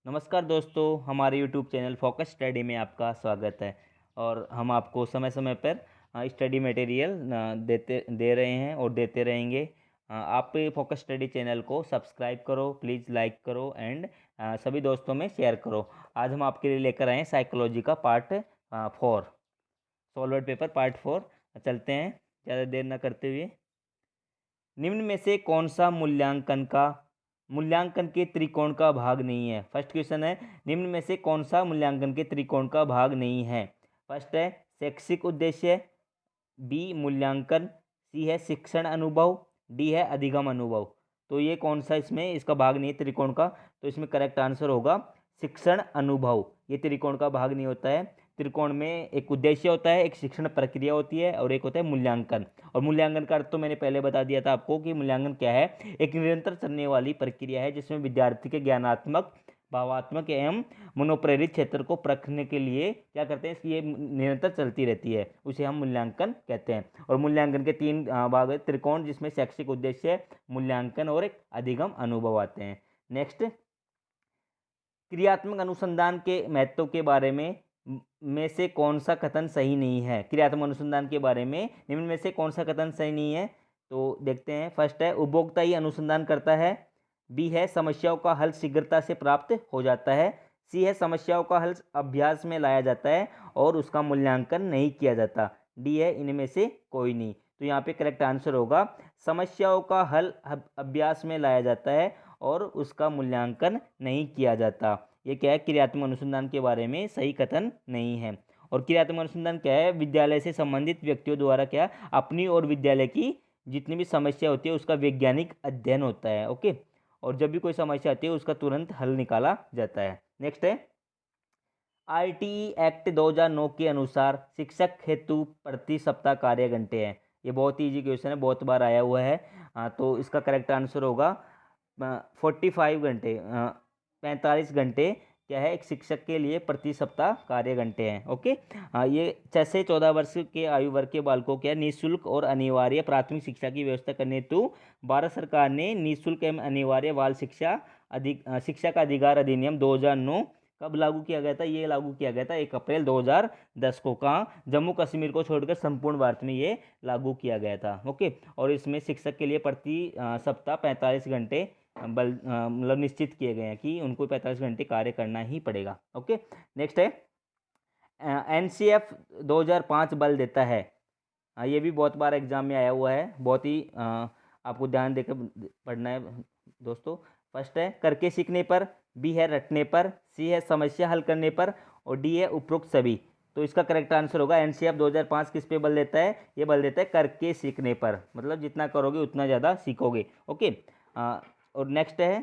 नमस्कार दोस्तों, हमारे यूट्यूब चैनल फोकस स्टडी में आपका स्वागत है। और हम आपको समय समय पर स्टडी मटेरियल दे रहे हैं और देते रहेंगे। आप फोकस स्टडी चैनल को सब्सक्राइब करो, प्लीज़ लाइक करो एंड सभी दोस्तों में शेयर करो। आज हम आपके लिए लेकर आए हैं साइकोलॉजी का पार्ट 4, सॉल्वर्ड पेपर पार्ट 4। चलते हैं ज़्यादा देर न करते हुए। निम्न में से कौन सा मूल्यांकन के त्रिकोण का भाग नहीं है? फर्स्ट क्वेश्चन है, निम्न में से कौन सा मूल्यांकन के त्रिकोण का भाग नहीं है? फर्स्ट है शैक्षिक उद्देश्य, बी मूल्यांकन, सी है शिक्षण अनुभव, डी है अधिगम अनुभव। तो ये कौन सा इसमें इसका भाग नहीं है त्रिकोण का? तो इसमें करेक्ट आंसर होगा शिक्षण अनुभव। ये त्रिकोण का भाग नहीं होता है। त्रिकोण में एक उद्देश्य होता है, एक शिक्षण प्रक्रिया होती है और एक होता है मूल्यांकन। और मूल्यांकन का अर्थ तो मैंने पहले बता दिया था आपको कि मूल्यांकन क्या है। एक निरंतर चलने वाली प्रक्रिया है जिसमें विद्यार्थी के ज्ञानात्मक, भावात्मक एवं मनोप्रेरित क्षेत्र को परखने के लिए क्या करते हैं, इसकी ये निरंतर चलती रहती है, उसे हम मूल्यांकन कहते हैं। और मूल्यांकन के 3 भाग है त्रिकोण, जिसमें शैक्षिक उद्देश्य, मूल्यांकन और एक अधिगम अनुभव आते हैं। नेक्स्ट, क्रियात्मक अनुसंधान के महत्व के बारे में से कौन सा कथन सही नहीं है? क्रियात्मक अनुसंधान के बारे में निम्न में से कौन सा कथन सही नहीं है? तो देखते हैं। फर्स्ट है उपभोक्ता ही अनुसंधान करता है, बी है समस्याओं का हल शीघ्रता से प्राप्त हो जाता है, सी है समस्याओं का हल अभ्यास में लाया जाता है और उसका मूल्यांकन नहीं किया जाता, डी है इनमें से कोई नहीं। तो यहाँ पे करेक्ट आंसर होगा समस्याओं का हल अभ्यास में लाया जाता है और उसका मूल्यांकन नहीं किया जाता। ये क्या है? क्रियात्मक अनुसंधान के बारे में सही कथन नहीं है। और क्रियात्मक अनुसंधान क्या है? विद्यालय से संबंधित व्यक्तियों द्वारा क्या अपनी और विद्यालय की जितनी भी समस्या होती है उसका वैज्ञानिक अध्ययन होता है। ओके। और जब भी कोई समस्या आती है उसका तुरंत हल निकाला जाता है। नेक्स्ट है, आरटीई एक्ट 2009 के अनुसार शिक्षक हेतु प्रति सप्ताह कार्य घंटे हैं। ये बहुत ही ईजी क्वेश्चन है, बहुत बार आया हुआ है। तो इसका करेक्ट आंसर होगा 45 घंटे, 45 घंटे क्या है एक शिक्षक के लिए प्रति सप्ताह कार्य घंटे हैं। ओके। ये 6 से 14 वर्ष के आयु वर्ग के बालकों के निःशुल्क और अनिवार्य प्राथमिक शिक्षा की व्यवस्था करने हेतु भारत सरकार ने निःशुल्क एवं अनिवार्य बाल शिक्षा का अधिकार अधिनियम 2009 कब लागू किया गया था? ये लागू किया गया था 1 अप्रैल 2010 को। कहाँ? जम्मू कश्मीर को छोड़कर संपूर्ण भारत में ये लागू किया गया था। ओके। और इसमें शिक्षक के लिए प्रति सप्ताह 45 घंटे मतलब निश्चित किए गए हैं कि उनको 45 घंटे कार्य करना ही पड़ेगा। ओके। नेक्स्ट है, एनसीएफ 2005 बल देता है। ये भी बहुत बार एग्जाम में आया हुआ है, बहुत ही आपको ध्यान देकर पढ़ना है दोस्तों। फर्स्ट है करके सीखने पर, बी है रटने पर, सी है समस्या हल करने पर और डी है उपरोक्त सभी। तो इसका करेक्ट आंसर होगा एनसीएफ 2005 किस पे बल देता है? ये बल देता है करके सीखने पर, मतलब जितना करोगे उतना ज़्यादा सीखोगे। ओके। और नेक्स्ट है,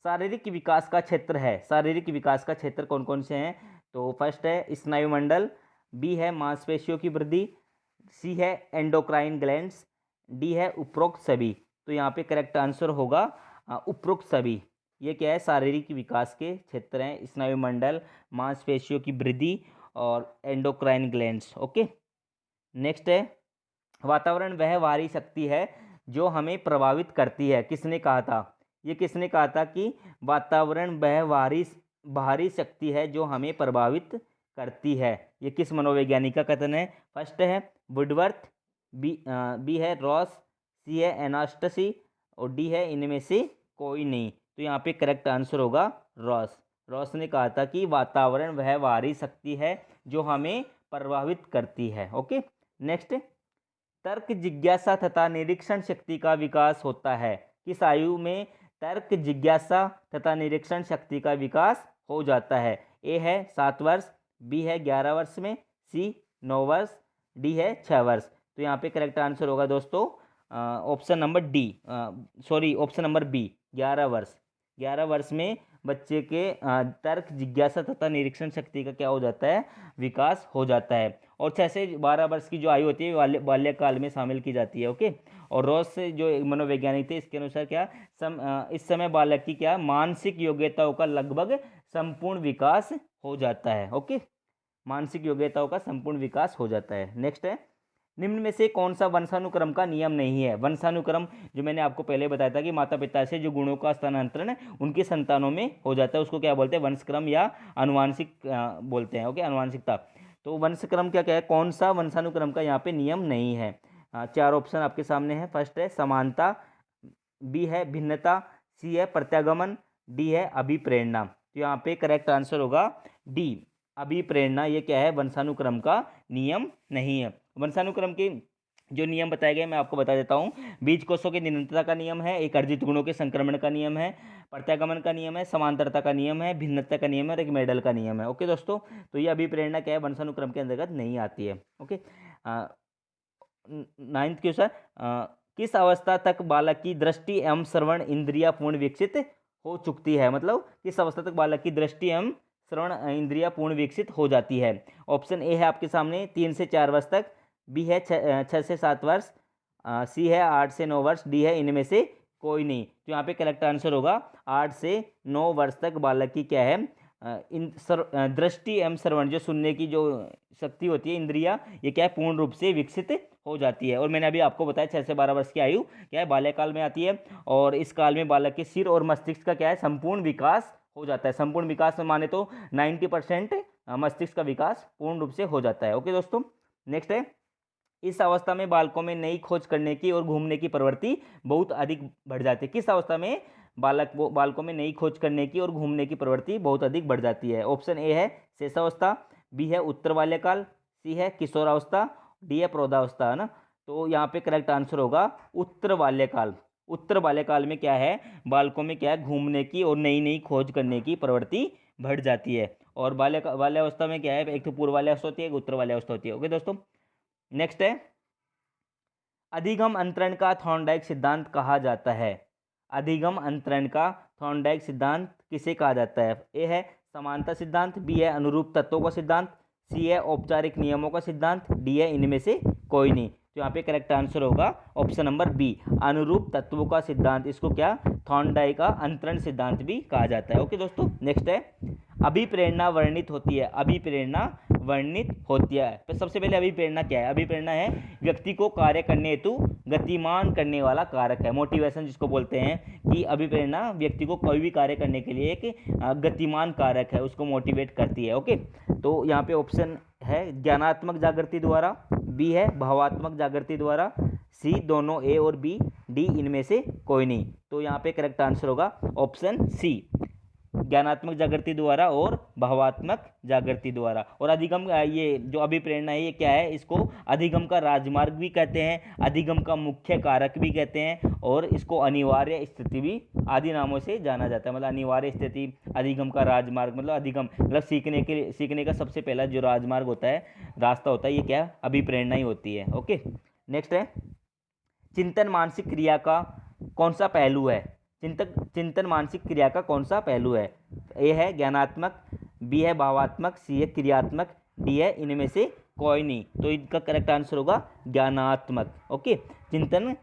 शारीरिक विकास का क्षेत्र है। शारीरिक विकास का क्षेत्र कौन कौन से हैं? तो फर्स्ट है स्नायुमंडल, बी है मांसपेशियों की वृद्धि, सी है एंडोक्राइन ग्लैंड्स, डी है उपरोक्त सभी। तो यहाँ पे करेक्ट आंसर होगा उपरोक्त सभी। ये क्या है? शारीरिक विकास के क्षेत्र हैं, स्नायुमंडल, मांसपेशियों की वृद्धि और एंडोक्राइन ग्लैंड्स। ओके। नेक्स्ट है, वातावरण वह बाहरी शक्ति है जो हमें प्रभावित करती है। किसने कहा था? ये किसने कहा था कि वातावरण वह बाहरी शक्ति है जो हमें प्रभावित करती है? ये किस मनोवैज्ञानिक का कथन है? फर्स्ट है वुडवर्थ, बी है रॉस, सी है एनास्टसी और डी है इनमें से कोई नहीं। तो यहाँ पे करेक्ट आंसर होगा रॉस। रॉस ने कहा था कि वातावरण वह बाहरी शक्ति है जो हमें प्रभावित करती है। ओके। नेक्स्ट, तर्क जिज्ञासा तथा निरीक्षण शक्ति का विकास होता है। किस आयु में तर्क जिज्ञासा तथा निरीक्षण शक्ति का विकास हो जाता है? ए है 7 वर्ष, बी है 11 वर्ष में, सी 9 वर्ष, डी है 6 वर्ष। तो यहाँ पे करेक्ट आंसर होगा दोस्तों option number D, sorry option number B, 11 वर्ष। 11 वर्ष में बच्चे के तर्क जिज्ञासा तथा निरीक्षण शक्ति का क्या हो जाता है? विकास हो जाता है। और 6 से 12 वर्ष की जो आयु होती है बाल्यकाल में शामिल की जाती है। ओके। और रॉस से जो मनोवैज्ञानिक थे इसके अनुसार क्या इस समय बालक की क्या मानसिक योग्यताओं का लगभग संपूर्ण विकास हो जाता है। ओके। मानसिक योग्यताओं का संपूर्ण विकास हो जाता है। नेक्स्ट है, निम्न में से कौन सा वंशानुक्रम का नियम नहीं है? वंशानुक्रम जो मैंने आपको पहले बताया था कि माता पिता से जो गुणों का स्थानांतरण उनकी संतानों में हो जाता है, उसको क्या बोलते हैं? वंशक्रम या अनुवांशिक बोलते हैं। ओके, अनुवांशिकता। तो वंशक्रम क्या क्या है? कौन सा वंशानुक्रम का यहाँ पे नियम नहीं है? 4 ऑप्शन आपके सामने हैं। फर्स्ट है समानता, बी है भिन्नता, सी है प्रत्यागमन, डी है अभिप्रेरणा। तो यहाँ पे करेक्ट आंसर होगा डी, अभिप्रेरणा। ये क्या है? वंशानुक्रम का नियम नहीं है। वंशानुक्रम के जो नियम बताए गए मैं आपको बता देता हूँ। बीज कोषों की निरंतरता का नियम है, एक अर्जित गुणों के संक्रमण का नियम है, प्रत्यागमन का नियम है, समांतरता का नियम है, भिन्नता का नियम है और एक मेडल का नियम है। ओके दोस्तों, तो ये अभिप्रेरणा क्या है? वंशानुक्रम के अंतर्गत नहीं आती है। ओके, 9th क्वेश्चन, किस अवस्था तक बालक की दृष्टि एवं श्रवण इंद्रिया पूर्ण विकसित हो चुकती है? मतलब किस अवस्था तक बालक की दृष्टि एवं श्रवण इंद्रिया पूर्ण विकसित हो जाती है? ऑप्शन ए है आपके सामने 3 से 4 वर्ष तक, बी है 6 से 7 वर्ष, सी है 8 से 9 वर्ष, डी है इनमें से कोई नहीं। तो यहाँ पे करेक्ट आंसर होगा 8 से 9 वर्ष तक बालक की क्या है? दृष्टि एवं श्रवण, जो सुनने की जो शक्ति होती है, इंद्रिया, ये क्या है? पूर्ण रूप से विकसित हो जाती है। और मैंने अभी आपको बताया 6 से 12 वर्ष की आयु क्या है? बाल्यकाल में आती है। और इस काल में बालक के सिर और मस्तिष्क का क्या है? संपूर्ण विकास हो जाता है। संपूर्ण विकास में माने तो 90% मस्तिष्क का विकास पूर्ण रूप से हो जाता है। ओके दोस्तों, नेक्स्ट है, इस अवस्था में बालकों में नई खोज करने की और घूमने की प्रवृत्ति बहुत अधिक बढ़ जाती है। किस अवस्था में बालकों में नई खोज करने की और घूमने की प्रवृत्ति बहुत अधिक बढ़ जाती है? ऑप्शन ए है शेषावस्था, बी है उत्तर बाल्यकाल, सी है किशोरावस्था, डी है प्रौढ़ावस्था, है ना। तो यहाँ पे करेक्ट आंसर होगा उत्तर बाल्यकाल। उत्तर बाल्यकाल में क्या है? बालकों में क्या है? घूमने की और नई नई खोज करने की प्रवृत्ति बढ़ जाती है। और बाल्यावस्था में क्या है? एक तो पूर्व बाल्यावस्था होती है, एक उत्तर बाल्यावस्था होती है। ओके दोस्तों, नेक्स्ट है, अधिगम अंतरण का थॉर्नडाइक सिद्धांत कहा जाता है। अधिगम अंतरण का थॉर्नडाइक सिद्धांत किसे कहा जाता है? ए है समानता सिद्धांत, बी है अनुरूप तत्वों का सिद्धांत, सी है औपचारिक नियमों का सिद्धांत, डी है इनमें से कोई नहीं। तो यहाँ पे करेक्ट आंसर होगा ऑप्शन नंबर बी, अनुरूप तत्वों का सिद्धांत। इसको क्या? थॉर्नडाइक का अंतरण सिद्धांत भी कहा जाता है। ओके दोस्तों, नेक्स्ट है, अभिप्रेरणा वर्णित होती है। अभिप्रेरणा वर्णित होती है। तो सबसे पहले अभिप्रेरणा क्या है? अभिप्रेरणा है व्यक्ति को कार्य करने हेतु गतिमान करने वाला कारक है। मोटिवेशन जिसको बोलते हैं, कि अभिप्रेरणा व्यक्ति को कोई भी कार्य करने के लिए एक गतिमान कारक है, उसको मोटिवेट करती है। ओके, तो यहाँ पे ऑप्शन है ज्ञानात्मक जागृति द्वारा, बी है भावात्मक जागृति द्वारा, सी दोनों ए और बी, डी इनमें से कोई नहीं। तो यहाँ पे करेक्ट आंसर होगा ऑप्शन सी, ज्ञानात्मक जागृति द्वारा और भावात्मक जागृति द्वारा। और अधिगम, ये जो अभिप्रेरणा है, ये क्या है? इसको अधिगम का राजमार्ग भी कहते हैं, अधिगम का मुख्य कारक भी कहते हैं, और इसको अनिवार्य स्थिति भी आदि नामों से जाना जाता है। मतलब अनिवार्य स्थिति, अधिगम का राजमार्ग, मतलब अधिगम मतलब सीखने का सबसे पहला जो राजमार्ग होता है, रास्ता होता है, ये क्या? अभिप्रेरणा ही होती है। ओके, नेक्स्ट है, चिंतन मानसिक क्रिया का कौन सा पहलू है? चिंतन मानसिक क्रिया का कौन सा पहलू है? ए है ज्ञानात्मक, बी है भावात्मक, सी है क्रियात्मक, डी है इनमें से कोई नहीं। तो इनका करेक्ट आंसर होगा ज्ञानात्मक। ओके, चिंतन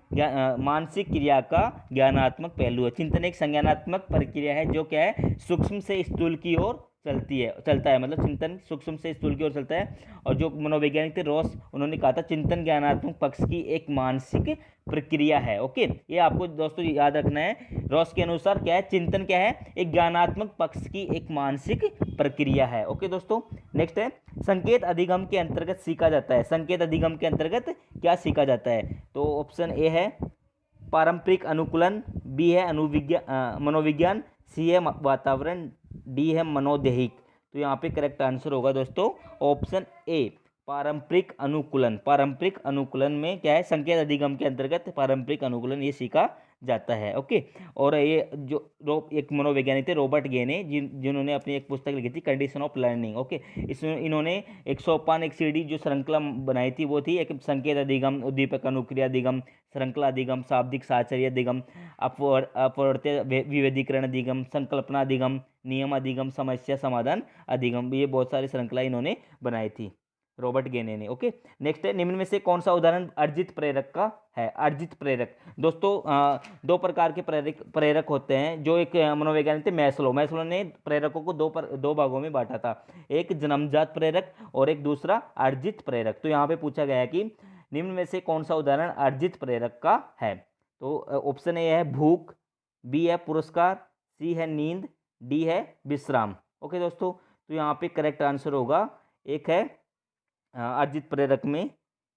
मानसिक क्रिया का ज्ञानात्मक पहलू है। चिंतन एक संज्ञानात्मक प्रक्रिया है जो क्या है? सूक्ष्म से स्थूल की ओर चलता है। मतलब चिंतन सूक्ष्म से स्थूल की ओर चलता है। और जो मनोवैज्ञानिक थे रॉस, उन्होंने कहा था चिंतन ज्ञानात्मक पक्ष की एक मानसिक प्रक्रिया है। ओके, ये आपको दोस्तों याद रखना है। रॉस के अनुसार क्या है? चिंतन क्या है? एक ज्ञानात्मक पक्ष की एक मानसिक प्रक्रिया है। ओके दोस्तों, नेक्स्ट है, संकेत अधिगम के अंतर्गत सीखा जाता है। संकेत अधिगम के अंतर्गत क्या सीखा जाता है? तो ऑप्शन ए है पारंपरिक अनुकूलन, बी है मनोविज्ञान, सी है वातावरण, डी है मनोदैहिक। तो यहाँ पे करेक्ट आंसर होगा दोस्तों ऑप्शन ए, पारंपरिक अनुकूलन। पारंपरिक अनुकूलन में क्या है? संकेत अधिगम के अंतर्गत पारंपरिक अनुकूलन ये सीखा जाता है। ओके, और ये जो एक मनोवैज्ञानिक थे रॉबर्ट गे ने, जिन्होंने अपनी एक पुस्तक लिखी थी कंडीशन ऑफ लर्निंग। ओके, इसमें इन्होंने एक सोपान, एक सीढ़ी जो श्रृंखला बनाई थी, वो थी एक संकेत अधिगम, उद्दीपक अनुक्रिया अधिगम, श्रृंखला अधिगम, शाब्दिक साहचर्य अधिगम, अपवर्त्य विभेदीकरण अधिगम, संकल्पना अधिगम, नियम अधिगम, समस्या समाधान अधिगम। ये बहुत सारी श्रृंखला इन्होंने बनाई थी रॉबर्ट गेने ने। ओके, नेक्स्ट है, निम्न में से कौन सा उदाहरण अर्जित प्रेरक का है? अर्जित प्रेरक दोस्तों, दो प्रकार के प्रेरक होते हैं। जो एक मनोवैज्ञानिक थे मैस्लो ने प्रेरकों को दो भागों में बांटा था, एक जन्मजात प्रेरक और एक दूसरा अर्जित प्रेरक। तो यहाँ पे पूछा गया है कि निम्न में से कौन सा उदाहरण अर्जित प्रेरक का है? तो ऑप्शन ए है भूख, बी है पुरस्कार, सी है नींद, डी है विश्राम। ओके दोस्तों, तो यहाँ पे करेक्ट आंसर होगा एक है अर्जित प्रेरक में,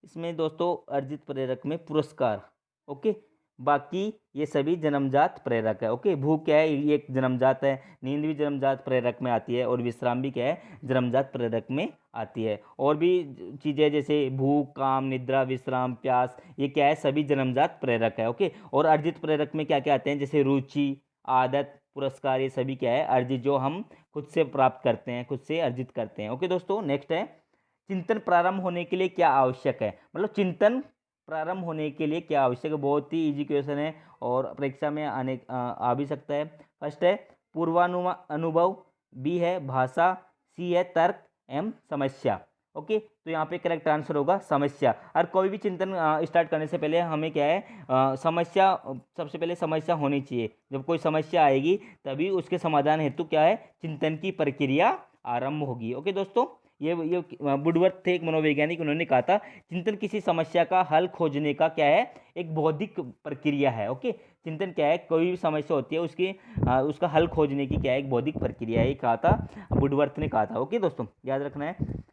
इसमें दोस्तों अर्जित प्रेरक में पुरस्कार। ओके, बाकी ये सभी जन्मजात प्रेरक है। ओके, भूख क्या है, ये एक जन्मजात है, नींद भी जन्मजात प्रेरक में आती है, और विश्राम भी क्या है, जन्मजात प्रेरक में आती है। और भी चीज़ें जैसे भूख, काम, निद्रा, विश्राम, प्यास, ये क्या है, सभी जन्मजात प्रेरक है। ओके, और अर्जित प्रेरक में क्या क्या आते हैं, जैसे रुचि, आदत, पुरस्कार, ये सभी क्या है, अर्जित, जो हम खुद से प्राप्त करते हैं, खुद से अर्जित करते हैं। ओके दोस्तों, नेक्स्ट है चिंतन प्रारंभ होने के लिए क्या आवश्यक है, मतलब चिंतन प्रारंभ होने के लिए क्या आवश्यक है। बहुत ही इजी क्वेश्चन है और परीक्षा में आ भी सकता है। फर्स्ट है अनुभव, बी है भाषा, सी है तर्क, एम समस्या। ओके, तो यहाँ पे करेक्ट आंसर होगा समस्या। और कोई भी चिंतन स्टार्ट करने से पहले हमें क्या है, समस्या, सबसे पहले समस्या होनी चाहिए। जब कोई समस्या आएगी तभी उसके समाधान हेतु क्या है, चिंतन की प्रक्रिया आरंभ होगी। ओके दोस्तों, ये वुडवर्थ थे एक मनोवैज्ञानिक, उन्होंने कहा था चिंतन किसी समस्या का हल खोजने का क्या है, एक बौद्धिक प्रक्रिया है। ओके, चिंतन क्या है, कोई भी समस्या होती है उसकी उसका हल खोजने की क्या है, एक बौद्धिक प्रक्रिया है, ये कहा था वुडवर्थ ने कहा था। ओके दोस्तों, याद रखना है।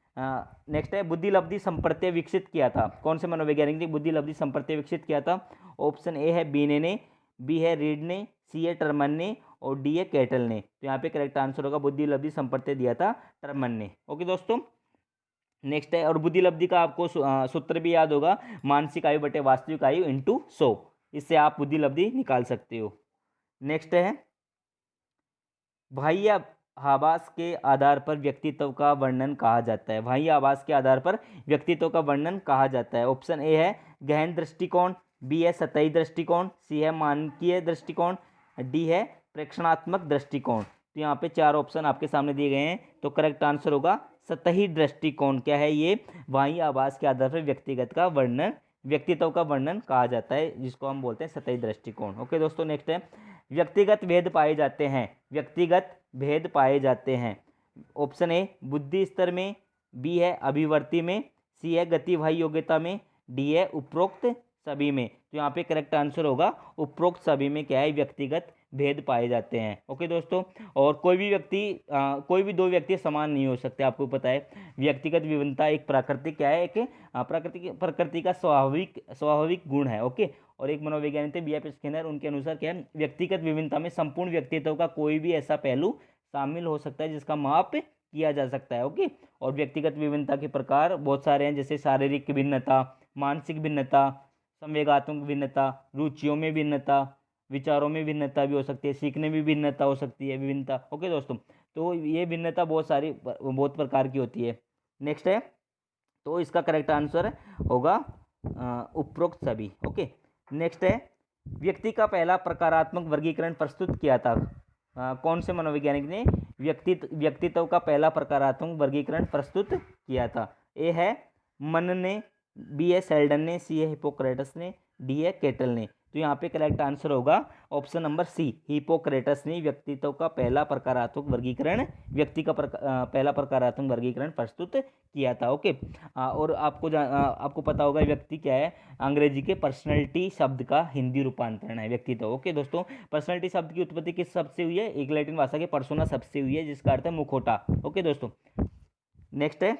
नेक्स्ट है बुद्धि लब्धि संप्रत्यय विकसित किया था, कौन से मनोवैज्ञानिक ने बुद्धि लब्धि संप्रत्यय विकसित किया था? ऑप्शन ए है बीने ने, बी है रीड ने, सी है टर्मन ने, और डी है कैटल ने। तो यहाँ पे करेक्ट आंसर होगा बुद्धि लब्धि संप्रत्यय दिया था टर्मन ने। ओके दोस्तों, नेक्स्ट है, और बुद्धि लब्धि का आपको सूत्र भी याद होगा, मानसिक आयु बटे वास्तविक आयु इंटू 100, इससे आप बुद्धि लब्धि निकाल सकते हो। नेक्स्ट है बाह्य आभास के आधार पर व्यक्तित्व का वर्णन कहा जाता है, बाह्य आभास के आधार पर व्यक्तित्व का वर्णन कहा जाता है। ऑप्शन ए है गहन दृष्टिकोण, बी है सतही दृष्टिकोण, सी है मानकीय दृष्टिकोण, डी है प्रेक्षणात्मक दृष्टिकोण। तो यहाँ पे चार ऑप्शन आपके सामने दिए गए हैं, तो करेक्ट आंसर होगा सतही दृष्टिकोण। क्या है ये, बाह्य आभास के आधार पर व्यक्तित्व का वर्णन कहा जाता है, जिसको हम बोलते हैं सतही दृष्टिकोण। ओके दोस्तों, नेक्स्ट है व्यक्तिगत भेद पाए जाते हैं, व्यक्तिगत भेद पाए जाते हैं। ऑप्शन ए बुद्धि स्तर में, बी है अभिवर्ती में, सी है गतिवाही योग्यता में, डी है उपरोक्त सभी में। तो यहाँ पे करेक्ट आंसर होगा उपरोक्त सभी में क्या है, व्यक्तिगत भेद पाए जाते हैं। ओके दोस्तों, और कोई भी दो व्यक्ति समान नहीं हो सकते, आपको पता है। व्यक्तिगत विभिन्नता एक प्राकृतिक क्या है, एक प्रकृति का स्वाभाविक गुण है। ओके, और एक मनोवैज्ञानिक थे बी.एफ. स्किनर, उनके अनुसार क्या है, व्यक्तिगत विभिन्नता में संपूर्ण व्यक्तित्व का कोई भी ऐसा पहलू शामिल हो सकता है जिसका माप किया जा सकता है। ओके, और व्यक्तिगत विभिन्नता के प्रकार बहुत सारे हैं, जैसे शारीरिक भिन्नता, मानसिक भिन्नता, संवेगात्मक भिन्नता, रुचियों में भिन्नता, विचारों में भिन्नता भी हो सकती है, सीखने में भिन्नता हो सकती है, विभिन्नता। ओके दोस्तों, तो ये भिन्नता बहुत प्रकार की होती है। नेक्स्ट है, तो इसका करेक्ट आंसर होगा उपरोक्त सभी। ओके, नेक्स्ट है व्यक्ति का पहला प्रकारात्मक वर्गीकरण प्रस्तुत किया था, कौन से मनोवैज्ञानिक ने व्यक्तित्व का पहला प्रकारात्मक वर्गीकरण प्रस्तुत किया था? ए है मन ने, बी है सेल्डन ने, सी है हिपोक्रेटस ने, डी है केटल ने। तो यहाँ पे करेक्ट आंसर होगा ऑप्शन नंबर सी, हिपोक्रेटस ने व्यक्तित्व का पहला प्रकारात्मक वर्गीकरण प्रस्तुत किया था। ओके, और आपको पता होगा व्यक्ति क्या है, अंग्रेजी के पर्सनैलिटी शब्द का हिंदी रूपांतरण है व्यक्तित्व। ओके दोस्तों, पर्सनैलिटी शब्द की उत्पत्ति किस शब्द से हुई है? एक लैटिन भाषा के पर्सोना शब्द से हुई है, जिसका अर्थ है मुखौटा। ओके दोस्तों, नेक्स्ट है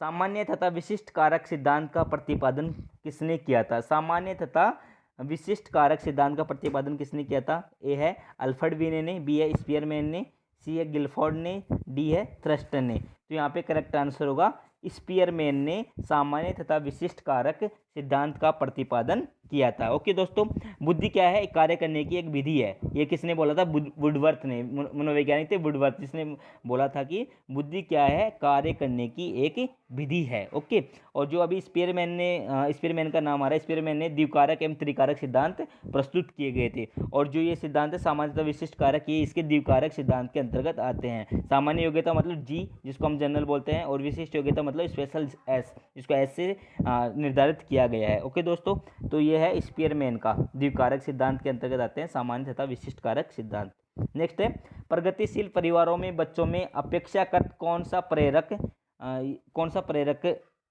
सामान्य तथा विशिष्ट कारक सिद्धांत का प्रतिपादन किसने किया था? सामान्य तथा विशिष्ट कारक सिद्धांत का प्रतिपादन किसने किया था? ए है अल्फ्रेड वीने ने, बी है स्पीयरमैन ने, सी है गिलफोर्ड ने, डी है थ्रस्टन ने। तो यहाँ पे करेक्ट आंसर होगा स्पीयरमैन ने सामान्य तथा विशिष्ट कारक सिद्धांत का प्रतिपादन किया था। ओके दोस्तों, बुद्धि क्या है? कार्य करने की एक विधि है। ये किसने बोला था? वुडवर्थ ने, मनोवैज्ञानिक थे वुडवर्थ, जिसने बोला था कि बुद्धि क्या है? कार्य करने की एक विधि है। ओके, और जो अभी स्पीयरमैन का नाम आ रहा है, स्पीयरमैन ने द्विकारक एवं त्रिकारक सिद्धांत प्रस्तुत किए गए थे, और जो ये सिद्धांत है सामान्य तथा विशिष्ट कारक, ये इसके द्विकारक सिद्धांत के अंतर्गत आते हैं। सामान्य योग्यता मतलब जी, जिसको हम जनरल बोलते हैं, और विशिष्ट योग्यता मतलब स्पेशल एस, जिसको एस से निर्धारित किया गया है। ओके दोस्तों, तो ये है स्पीयरमैन का द्विकारक सिद्धांत के अंतर्गत आते हैं सामान्य तथा विशिष्ट कारक सिद्धांत। नेक्स्ट है प्रगतिशील परिवारों में बच्चों में अपेक्षाकृत कौन सा प्रेरक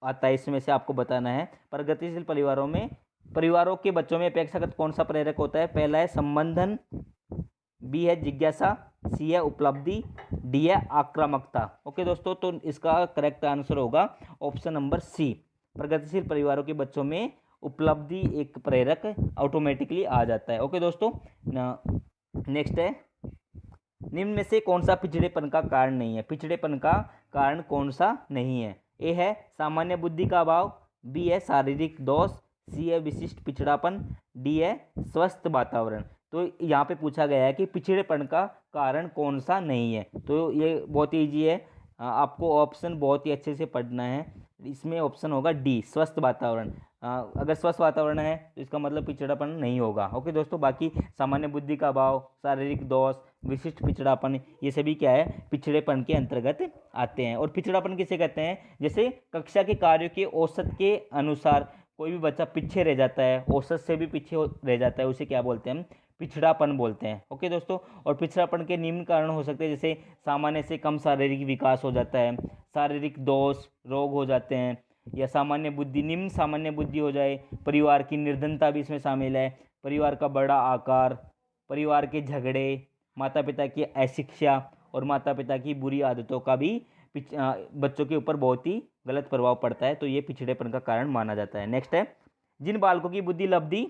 आता है, इसमें से आपको बताना है। प्रगतिशील परिवारों के बच्चों में अपेक्षाकृत कौन सा प्रेरक होता है? पहला है संबंधन, बी है जिज्ञासा, सी है उपलब्धि, डी है आक्रामकता। ओके दोस्तों, तो इसका करेक्ट आंसर होगा ऑप्शन नंबर सी। प्रगतिशील परिवारों के बच्चों में उपलब्धि एक प्रेरक ऑटोमेटिकली आ जाता है। ओके दोस्तों, नेक्स्ट है, निम्न में से कौन सा पिछड़ेपन का कारण नहीं है? पिछड़ेपन का कारण कौन सा नहीं है? ए है सामान्य बुद्धि का अभाव, बी है शारीरिक दोष, सी है विशिष्ट पिछड़ापन, डी है स्वस्थ वातावरण। तो यहाँ पे पूछा गया है कि पिछड़ेपन का कारण कौन सा नहीं है। तो ये बहुत ईजी है, आपको ऑप्शन बहुत ही अच्छे से पढ़ना है। इसमें ऑप्शन होगा डी, स्वस्थ वातावरण। अगर स्वस्थ वातावरण है तो इसका मतलब पिछड़ापन नहीं होगा। ओके दोस्तों, बाकी सामान्य बुद्धि का अभाव, शारीरिक दोष, विशिष्ट पिछड़ापन, ये सभी क्या है, पिछड़ेपन के अंतर्गत आते हैं। और पिछड़ापन किसे कहते हैं? जैसे कक्षा के कार्यों के औसत के अनुसार कोई भी बच्चा पीछे रह जाता है, औसत से भी पीछे रह जाता है, उसे क्या बोलते हैं? हम पिछड़ापन बोलते हैं। ओके दोस्तों, और पिछड़ापन के निम्न कारण हो सकते हैं, जैसे सामान्य से कम शारीरिक विकास हो जाता है, शारीरिक दोष, रोग हो जाते हैं, या सामान्य बुद्धि, निम्न सामान्य बुद्धि हो जाए, परिवार की निर्धनता भी इसमें शामिल है, परिवार का बड़ा आकार, परिवार के झगड़े, माता पिता की अशिक्षा और माता पिता की बुरी आदतों का भी बच्चों के ऊपर बहुत ही गलत प्रभाव पड़ता है। तो ये पिछड़ेपन का कारण माना जाता है। नेक्स्ट है, जिन बालकों की बुद्धि लब्धि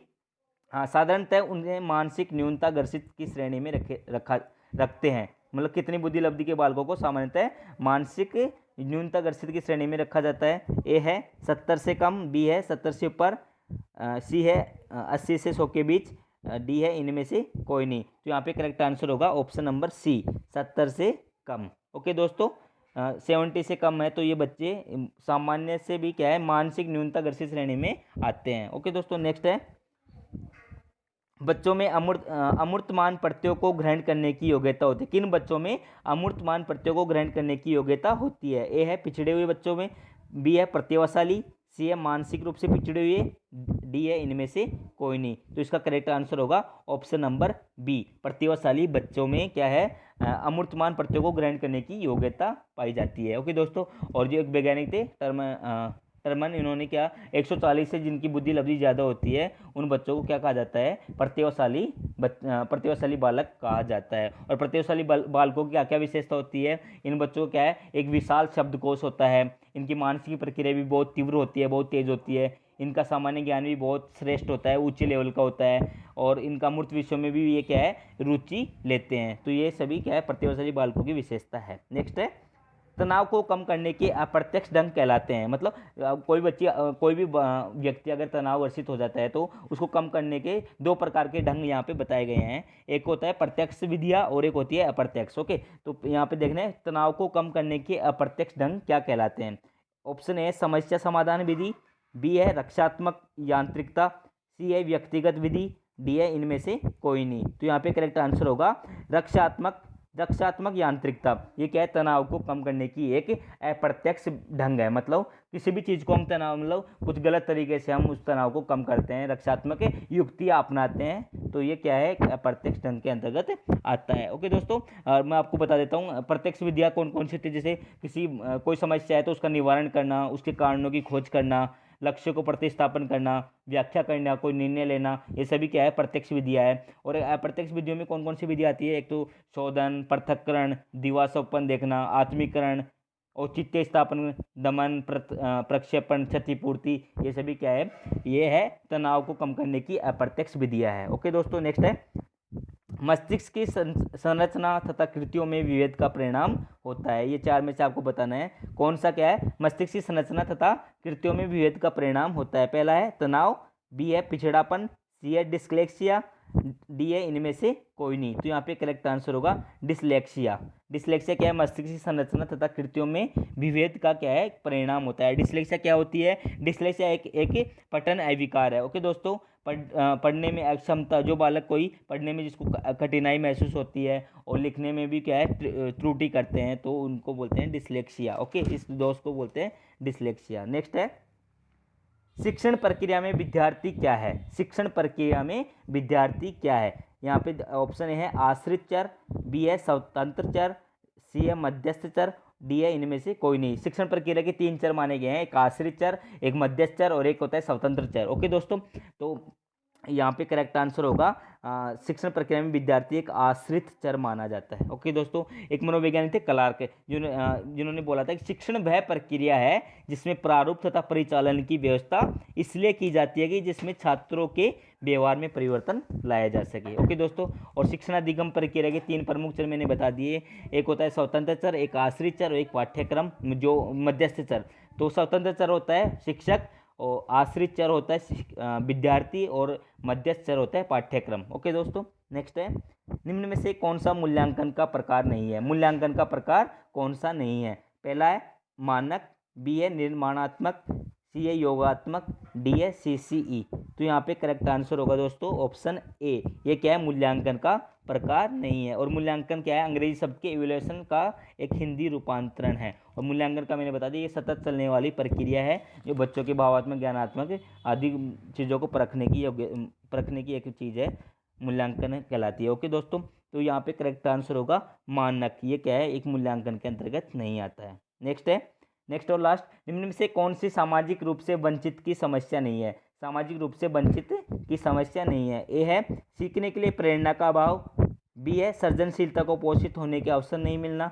साधारणतः उन्हें मानसिक न्यूनता ग्रसित की श्रेणी में रखते हैं। मतलब कितनी बुद्धि लब्धि के बालकों को सामान्यतः मानसिक न्यूनता ग्रसित की श्रेणी में रखा जाता है? ए है 70 से कम, बी है 70 से ऊपर, सी है 80 से 100 के बीच, डी है इनमें से कोई नहीं। तो यहाँ पे करेक्ट आंसर होगा ऑप्शन नंबर सी, 70 से कम। ओके दोस्तों, 70 से कम है तो ये बच्चे सामान्य से भी क्या है, मानसिक न्यूनता ग्रसित श्रेणी में आते हैं। ओके दोस्तों, नेक्स्ट है, बच्चों में अमूर्तमान प्रत्ययों को ग्रहण करने की योग्यता होती है। किन बच्चों में अमूर्तमान प्रत्ययों को ग्रहण करने की योग्यता होती है? ए है पिछड़े हुए बच्चों में, बी है प्रतिभाशाली, सी है मानसिक रूप से पिछड़े हुए, डी है इनमें से कोई नहीं। तो इसका करेक्ट आंसर होगा ऑप्शन नंबर बी, प्रतिभाशाली बच्चों में क्या है, अमूर्तमान प्रत्ययों को ग्रहण करने की योग्यता पाई जाती है। ओके दोस्तों, और जो एक वैज्ञानिक थे टर्मन, इन्होंने क्या 140 से जिनकी बुद्धि लब्धि ज़्यादा होती है उन बच्चों को क्या कहा जाता है? प्रतिभाशाली बालक कहा जाता है। और प्रतिभाशाली बालकों की क्या क्या विशेषता होती है? इन बच्चों को क्या है, एक विशाल शब्दकोश होता है, इनकी मानसिक प्रक्रिया भी बहुत तीव्र होती है, बहुत तेज होती है, इनका सामान्य ज्ञान भी बहुत श्रेष्ठ होता है, ऊंचे लेवल का होता है, और इनका मूर्त विषयों में भी ये क्या है, रुचि लेते हैं। तो ये सभी क्या है, प्रतिभाशाली बालकों की विशेषता है। नेक्स्ट है, तनाव को कम करने के अप्रत्यक्ष ढंग कहलाते हैं। मतलब कोई भी व्यक्ति अगर तनाव ग्रसित हो जाता है तो उसको कम करने के दो प्रकार के ढंग यहाँ पे बताए गए हैं। एक होता है प्रत्यक्ष विधियाँ और एक होती है अप्रत्यक्ष। ओके, तो यहाँ पे देखना है तनाव को कम करने के अप्रत्यक्ष ढंग क्या कहलाते हैं। ऑप्शन ए समस्या समाधान विधि, बी है रक्षात्मक यांत्रिकता, सी है व्यक्तिगत विधि, डी है इनमें से कोई नहीं। तो यहाँ पे करेक्ट आंसर होगा रक्षात्मक यांत्रिकता। ये क्या है, तनाव को कम करने की एक अप्रत्यक्ष ढंग है। मतलब किसी भी चीज़ को हम तनाव, मतलब कुछ गलत तरीके से हम उस तनाव को कम करते हैं, रक्षात्मक युक्तियाँ अपनाते हैं, तो ये क्या है, अप्रत्यक्ष ढंग के अंतर्गत आता है। ओके दोस्तों, मैं आपको बता देता हूँ प्रत्यक्ष विधियाँ कौन कौन सी थी। जैसे कोई समस्या है तो उसका निवारण करना, उसके कारणों की खोज करना, लक्ष्य को प्रतिस्थापन करना, व्याख्या करना, कोई निर्णय लेना, ये सभी क्या है, प्रत्यक्ष विधियाँ है। और अप्रत्यक्ष विधियों में कौन कौन सी विधि आती है? एक तो शोधन, पृथक्करण, दिवास्वप्न देखना, आत्मीकरण, औचित्य स्थापन, दमन, प्रक्षेपण, क्षतिपूर्ति, ये सभी क्या है, ये है तनाव को कम करने की अप्रत्यक्ष विधियाँ है। ओके दोस्तों, नेक्स्ट है, मस्तिष्क की संरचना तथा कृतियों में विभेद का परिणाम होता है। ये चार में से आपको बताना है कौन सा क्या है, मस्तिष्क की संरचना तथा कृतियों में विभेद का परिणाम होता है। पहला है तनाव, बी है पिछड़ापन, सी है डिस्लेक्सिया, डी है इनमें से कोई नहीं। तो यहाँ पे करेक्ट आंसर होगा डिस्लेक्सिया। डिस्लेक्सिया क्या है, मस्तिष्क की संरचना तथा कृतियों में विभेद का क्या है, परिणाम होता है। डिस्लेक्सिया क्या होती है? डिस्लेक्सिया एक पठन अविकार है। ओके दोस्तों, पढ़ने में अक्षमता, जो बालक कोई पढ़ने में जिसको कठिनाई महसूस होती है और लिखने में भी क्या है त्रुटि करते हैं, तो उनको बोलते हैं डिस्लेक्सिया। ओके, इस दोष को बोलते हैं डिस्लेक्सिया। नेक्स्ट है, शिक्षण प्रक्रिया में विद्यार्थी क्या है? शिक्षण प्रक्रिया में विद्यार्थी क्या है? यहाँ पे ऑप्शन है आश्रित चर, बी है स्वतंत्र चर, सी है मध्यस्थ चर, डी है इनमें से कोई नहीं। शिक्षण प्रक्रिया के 3 चर माने गए हैं, एक आश्रित चर, एक मध्यस्थ चर और एक होता है स्वतंत्र चर। ओके दोस्तों, तो यहाँ पे करेक्ट आंसर होगा शिक्षण प्रक्रिया में विद्यार्थी एक आश्रित चर माना जाता है। ओके दोस्तों, एक मनोवैज्ञानिक थे क्लार्क, जिन्होंने बोला था कि शिक्षण वह प्रक्रिया है जिसमें प्रारूप तथा परिचालन की व्यवस्था इसलिए की जाती है कि जिसमें छात्रों के व्यवहार में परिवर्तन लाया जा सके। ओके दोस्तों, और शिक्षणाधिगम प्रक्रिया के 3 प्रमुख चर मैंने बता दिए, एक होता है स्वतंत्र चर, एक आश्रित चर और एक पाठ्यक्रम जो मध्यस्थ चर। तो स्वतंत्र चर होता है शिक्षक, और आश्रित चर होता है विद्यार्थी, और मध्यस्थ चर होता है पाठ्यक्रम। ओके दोस्तों, नेक्स्ट है निम्न में से कौन सा मूल्यांकन का प्रकार नहीं है। मूल्यांकन का प्रकार कौन सा नहीं है? पहला है मानक, बी है निर्माणात्मक, सी है योगात्मक, डी है सीसीई। तो यहाँ पे करेक्ट आंसर होगा दोस्तों ऑप्शन ए। ये क्या है? मूल्यांकन का प्रकार नहीं है। और मूल्यांकन क्या है? अंग्रेजी शब्द के इवैल्यूएशन का एक हिंदी रूपांतरण है। और मूल्यांकन का मैंने बता दिया, ये सतत चलने वाली प्रक्रिया है जो बच्चों के भावात्मक, ज्ञानात्मक आदि चीज़ों को परखने की एक चीज़ है, मूल्यांकन कहलाती है। ओके दोस्तों, तो यहाँ पे करेक्ट आंसर होगा मानक। ये क्या है? एक मूल्यांकन के अंतर्गत नहीं आता है। नेक्स्ट और लास्ट, निम्न में से कौन सी सामाजिक रूप से वंचित की समस्या नहीं है? सामाजिक रूप से वंचित की समस्या नहीं है। ए है सीखने के लिए प्रेरणा का अभाव, बी है सृजनशीलता को पोषित होने के अवसर नहीं मिलना,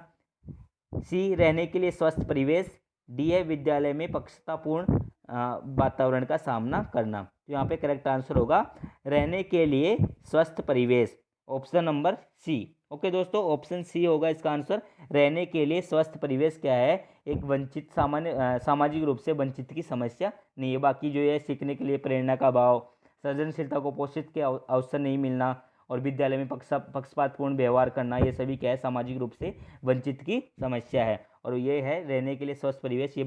सी रहने के लिए स्वस्थ परिवेश, डी है विद्यालय में पक्षतापूर्ण वातावरण का सामना करना। तो यहाँ पे करेक्ट आंसर होगा रहने के लिए स्वस्थ परिवेश, ऑप्शन नंबर सी। ओके दोस्तों, ऑप्शन सी होगा इसका आंसर। रहने के लिए स्वस्थ परिवेश क्या है? एक वंचित सामाजिक रूप से वंचित की समस्या नहीं है। बाकी जो है सीखने के लिए प्रेरणा का अभाव, सृजनशीलता को पोषित के अवसर नहीं मिलना और विद्यालय में पक्षपातपूर्ण व्यवहार करना, ये सभी क्या है? सामाजिक रूप से वंचित की समस्या है। और ये है रहने के लिए स्वस्थ परिवेश, ये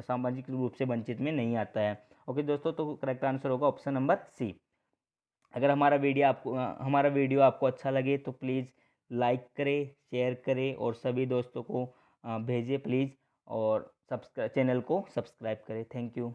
सामाजिक रूप से वंचित में नहीं आता है। ओके दोस्तों, तो करेक्ट आंसर होगा ऑप्शन नंबर सी। अगर हमारा वीडियो आपको अच्छा लगे तो प्लीज़ लाइक करें, शेयर करें और सभी दोस्तों को भेजें प्लीज़, और चैनल को सब्सक्राइब करें। Thank you.